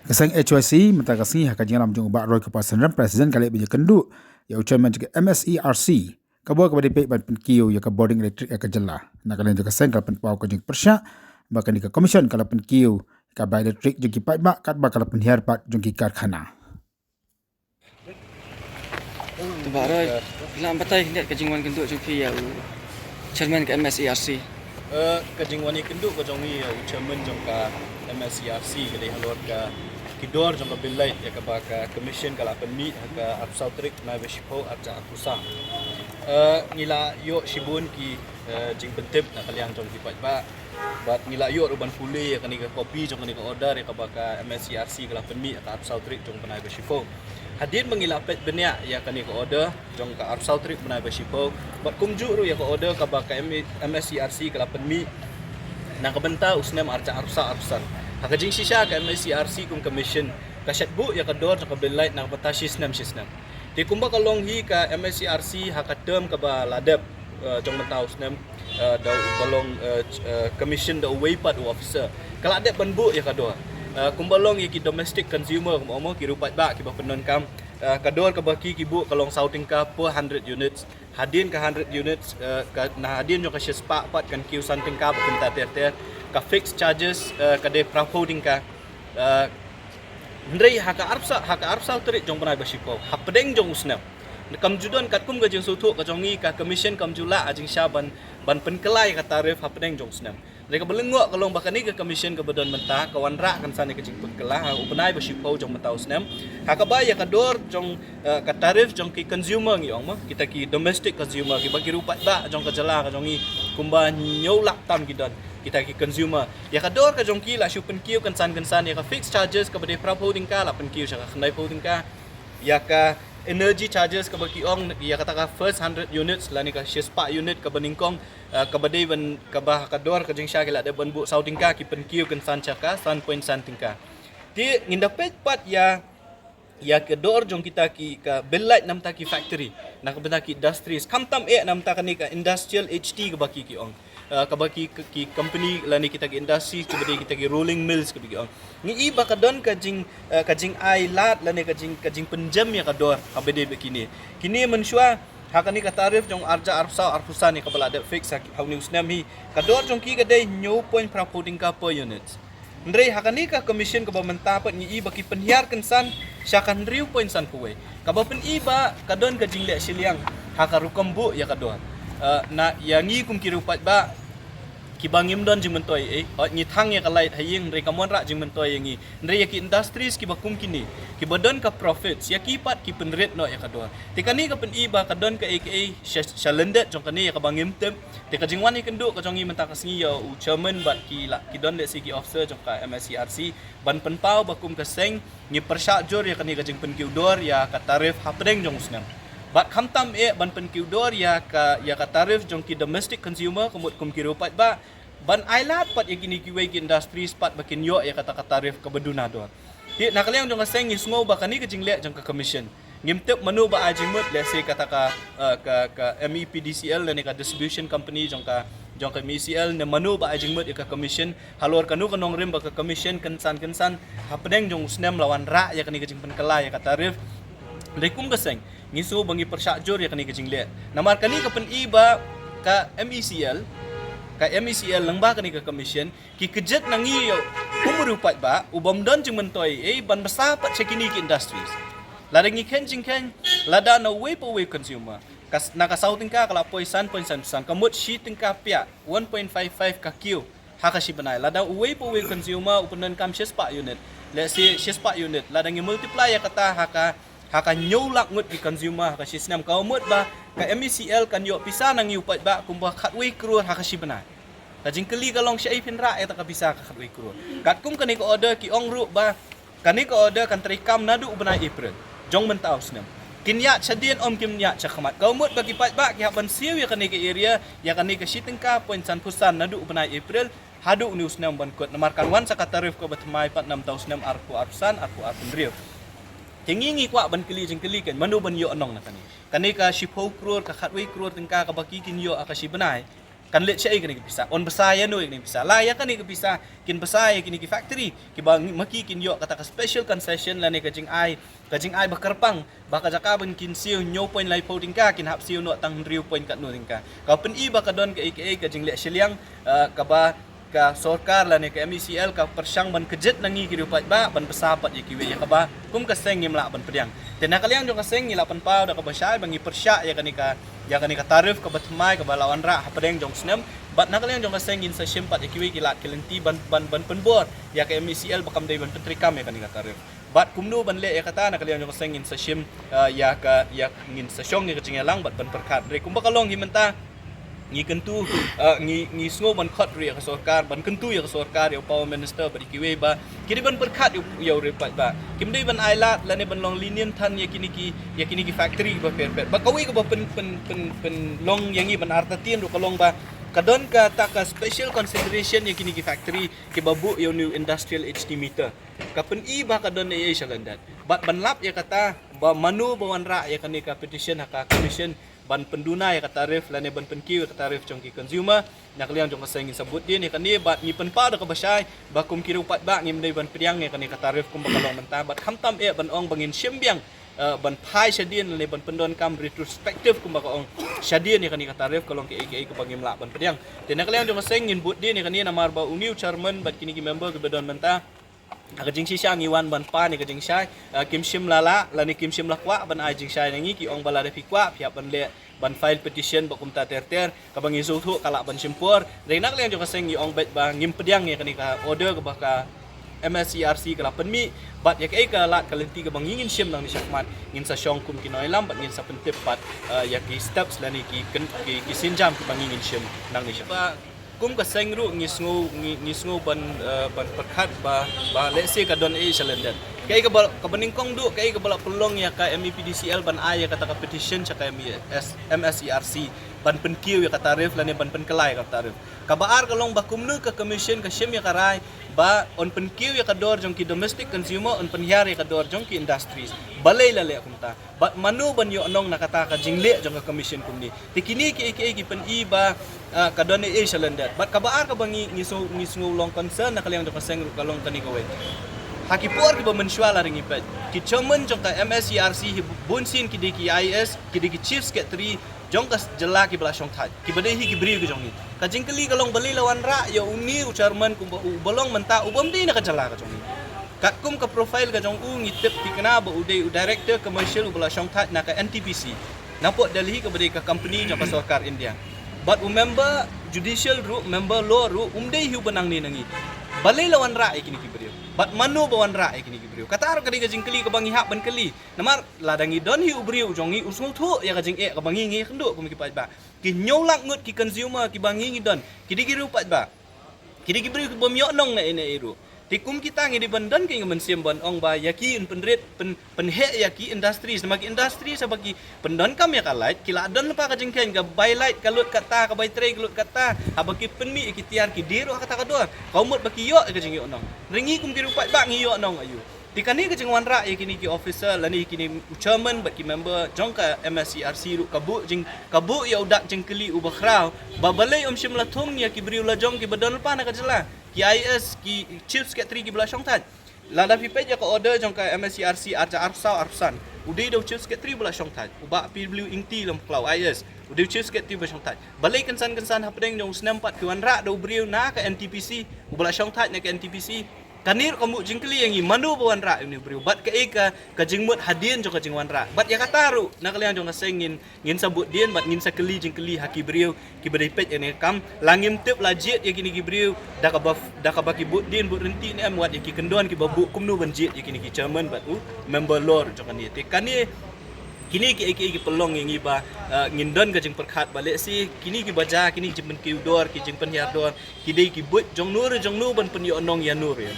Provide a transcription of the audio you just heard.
Kasang HYC mentakasi hak kajian jung ba roi kepasan presiden kali bija kendu ya chairman juga MSERC kabo kepada pek ban penkiu ya ke boarding electric ya ke jela nak kalian juga kasang kalau penpau ke jing persya bahkan di ke commission kalau penkiu ka ba electric jung kipai ba kat ba kalau penhiar pat jung ki karkhana Ba roi lam batai net ke jingwan kendu jung ki ya chairman ke MSERC Kajing wani kenduk ko jong ni chairman jong ka MSCRC ke halor ka kidor jong ka bilai ya ka ba ka commission ka lapan mi ka absautrik na beshipo aja akusa ngila yo shibun ki jing bentep na kaliang jong ki ba bat ngila yo ruban puli ya ka ni ka kopi jong ka ni ka order ya ka ba ka MSCRC ka lapan mi ka absautrik jong pa na beshipo hadir mengilapet benya ya kani ko order jong ka arsal trip benai basipo bat kumju ru ya ko order ka ba ka MSCRC ka lapan mi na kabenta usnem arca arsan hakajing sisya ka MSCRC kum commission ka setbu ya ka dor ka belait na batasi snam ti kumba ka longhi ka MSCRC hakadem ka ba ladap jong mentau snam da balong commission da waypat officer kala ladap banbu ya ka dor kumbalong ki domestic consumer kumo ki rupat ba ki ba penon kam kador ka baki ki bu kalong souting ka per 100 units hadin ka 100 units ka na hadin yo ka spa pat kan ki something ka bukan ter ka fixed charges ka de proposing ka ndrei haka arsa terik jong panai basiko hapdeng jong usnam kam judon kat kum ga jeng sutu ka jongi ka commission kam jula ajing syaban ban penkelai ka tarif hapdeng jong usnam mereka belengok kalau bakani ke commission ke badan mentah kawan rak kan sana ke jingput kelah upenai bersipo jong mentau senam hakaba ya kador jong ka tarif jong ki consumer ngi ong kita ki domestic consumer ki bagi rupat ba jong ka jela ka jongi kumba nyolak tam gidan kita ki consumer ya kador ka jong ki la shupen kiu kan san ya ka fixed charges ka bade prap holding ka la pen kiu sha ka khnai holding ka ya ka energy charges ka bagi ong ya kata ka first 100 units la ni ka shispa unit ka baningkong ka badai ban ka bah ka dor ka jing sha la de ban bu sauting ka ki pen kiu kan san cha ka san point san tingka ti ngindapet pat ya ke dor jong kita ki ka belait nam ta ki factory na ka benda ki industries kamtam nam ta ka ni ka industrial HT ka baki ki ong ka baki ki company la ni kita ki industry ka bade kita ki rolling mills ka bigi ong ngi iba ka don ka jing ai lat la ni ka jing penjam ya ka dor ka bade kini mensyua hakani ka tarif jong arja arsa arfusa ni ka bala de fix how news nam hi ka dor jong ki ka dai new point proposing ka per units ndrei hakani ka commission ka bamenta pat ngi iba ki penhiar kensan syakan riu point san kuwe ka ba pen iba ka don ka jing le siliang hakarukom bu ya ka dor na yangi kum kirupat ba kibangim don jing mentoi ni thang ya kalait haying re kamon ra jing mentoi yangi re ya ki industries ki bakum kini ki bodon ka profits ya ki pat ki penret no ya kadua tikani ka pen iba ka don ka aka shalendet jong kani ya ka bangim tem tika jing wani kendu ka jongi menta kasngi ya u chairman bat ki la ki don le si ki officer jong ka MSCRC ban penpau bakum ka seng ni persyak jor ya kani ka jing pen kiudor ya ka tarif hapdeng jong usnam bat kamtam ban pen kiudor ya ka tarif jong ki domestic consumer kumut kum ki rupat ba ban ailat pat ya kini kiwe ki industries pat bakin yo ya kata tarif ka beduna do ti nakaliang jong aseng is ngo ba kani ka jingle jong ka commission ngimtep manu ba ajing mut let's say kata ka MEPDCL ni ka distribution company jong ka MECL ne manu ba ajing mut ya ka commission halor kanu kanong rim ba ka commission kensan hapdeng jong usnem lawan ra ya kani ka jing pen kala ya ka tarif lekum gaseng ngisu bangi persakjur ya kani ka jingle namar kani ka pen iba ka MECL lang ba kani ka commission ki kejat nangi yo umurupat ba ubam don jing mentoi ban besapat sekini ki industries ladangi kenjing lada na way consumer kas nakasauting ka kala poisan kamut sheeting ka pia 1.55 ka q hakashi banai lada way consumer upunan kam shispa unit let's say shispa unit ladangi multiply ya kata haka nyolak ngut ki consumer haka sisnam ka umut ba ka MECL kan yo pisa nang yupat ba kumba khatway krur hakashi banai kajing keli kalong syai pinra eta ka bisa ka khatway krur kat kum kani ko order ki ong ru ba kani ko order kan trikam nadu banai April jong mentau snam kinya chadien om kimnya chakhamat ka umut bagi pat ba ki haban siu ya kani ke area ya kani ke shiting ka point san pusan nadu banai April hadu news nam ban kot namarkan wan sa tarif ko batmai pat 6000 arku arsan arku arpendrio tingingi kwa ban keli jing keli kan manu ban yo anong na kani ka shipo krur ka khatway krur tingka ka baki kin yo akashi banai kan let cai kini bisa on besar ya no kini bisa lah ya kan ni bisa kin besar ya kini ki factory ki bang maki kin yo kata ka special concession la ni kajing ai bakerpang baka jaka ben kin siu nyo point lai po tingka kin hap siu no tang riu point kat no tingka ka pen I baka don ka kajing let seliang ka ba ka sorkar la ni ka MECL ka persyang ban kejet nangi ki rupat ba ban besar pat ya kiwe ya ka ba kum ka seng ngim la ban pediang tena kalian jong ka seng ngila pan pau da ka basai bangi persyak ya kani ka tarif ka batmai ka balawan ra pedeng jong snem bat na kalian jong ka seng ngin sa simpat ya kiwe kilat kelenti ban penbor ya ka MECL bakam dai ban petrikam ya kani ka tarif bat kumnu ban le ya kata na kalian jong ka seng ngin sa sim ya ngin sa syong ya ka jingelang bat ban perkat re kum bakalong himenta ngi kentu ngi sngo ban khot ri ka sarkar ban kentu ya ka sarkar ya power minister badi kiwe ba kini ban perkat ya repat ba kimdei ban ailat lane ban long linian than ya kini ki factory ba per ba kawi ka ba pen long yang i ban artatien ro kalong ba kadon ka ta ka special consideration ya kini ki factory ki babu ya new industrial HD meter ka pen I ba kadon ya shalandat bat ban lap ya kata ba manu bawan ra ya kani ka petition ka commission ban penduna ya ka tarif lane ban penkiu ka tarif jong ki consumer nak liang jong ka sengin sabut dia ni kan ni bat ni penpa da ka basai ba kum kiru pat ba ngim dei ban priang ni kan ni ka tarif kum bakalong menta bat khamtam e ban ong bangin syembiang ban phai shadien le ban pendon kam retrospective kum bakong shadien ni kan ni ka tarif kalong ki ka bangim la ban priang te nak liang jong ka sengin but dia ni kan ni namar ba uniu chairman bat kini ki member ke bedon menta ka jing si syang iwan ban pa ni ka jing sai kim sim lala la ni kim sim lakwa ban ai jing sai nangi ki ong bala de fikwa pihak ban le ban file petition ba kumta terter ka bang isu thu kala ban simpur re nak liang jo ka seng iong bet ba ngim pediang ni ka ni ka order ka ba ka MSERC kala penmi bat ya ka lat kalenti ka bang ingin sim nang ni syakmat ngin sa syong kum kinoi lam bat ngin sa pentip pat ya ki steps la ni ki sinjam ki bang ingin sim nang ni syakmat kum ka seng ru ngisngu ban perkhat ba let's say ka don e challenges kai ka baningkong du kai ka bala pelong ya ka MEPDCL ban ai ya kata ka petition cha ka MSERC ban penkiu ya ka tarif lane ban penkelai ka tarif ka baar ka long ba kumnu ka commission ka sim ya karai ba on penkiu ya ka dor jong ki domestic consumer on penhyar ya ka dor jong ki industries balai lale kumta ba manu ban yo anong nakata ka jingle jong ka commission kumni tikini ki pen I ba kadone e shalandat bat kabaar ka bangi ngisngu long concern na kaliang jong ka seng kalong kani ka we hakipor ki ba mensual ring ipet ki chairman jong ka MSERC bunsin ki diki IS ki diki chief secretary jong ka jela ki bla syong that ki bade hi ki bri ki jong ni ka jingkeli kalong bali lawan ra ya uni chairman kum balong menta ubam di na ka jela ka jong ni kat kum ka profile ka jong ngitip ti kana ba udai director commercial bla syong that na ka NTPC napot Delhi ka bade ka company jong ka sarkar India but member judicial ru member law ru umdei hu banang ni nangi balai lawan ra kini ki brio bat manu bawan ra kini ki brio kata ar ka diga jingkeli ka bangi hak ban keli namar ladangi don hi ubrio jongi usung thu ya ka jing ka bangi ngi kendo kum ki pat ba ki nyolak ngut ki consumer ki bangi ngi don ki digi ru pat ba ki digi brio ki bom yo nong na ene iru tikum kita ngi di bandan ki ngi siam ban ong ba yaki penret penhe yaki industries namaki industries sabaki pendon kam ya kalait kila don pa ka jingken ka bylight kalut kata ka by tray kalut kata abaki penmi ki tiar ki diru kata ka do kaumut baki yo ka jingi onong ringi kum ki rupat ba ngi yo onong ayu tikani ka jingwan ra kini ki officer lani kini chairman baki member jong ka MSERC ru kabu ya udak jingkeli ubakhrau babalai sim lathong ya ki briu la jong ki badon pa na ka jela ki IS ki chief secretary ki bla syong that lada pi pej ka order jong ka MSERC aja arsan udai do chief secretary bla syong that uba PW ingti lam klau IS udai chief secretary bla syong that balai kensan hapdeng jong snampat ki wanra do briu na ka NTPC bla syong that na ka NTPC kanir kamu jingkeli yang manu bawan ra ini beriu bat ka jingmut hadien jong ka jingwan ra bat ya kataru nak kalian jong sengin ngin sabut dien bat ngin sakeli jingkeli haki beriu ki beri pet yang kam langim tip lajit ya kini ki beriu da ka baki but dien but renti ni am wat ki kendon ki babu kumnu banjit ya kini ki chairman bat member lord jong kan ni kani kini ki pelong yang iba ngindon ka jing perkhat balik si kini ki baja kini jing pen ki dor ki jing pen hiar dor ki dei ki but jong nur ban pen yo onong ya nur ya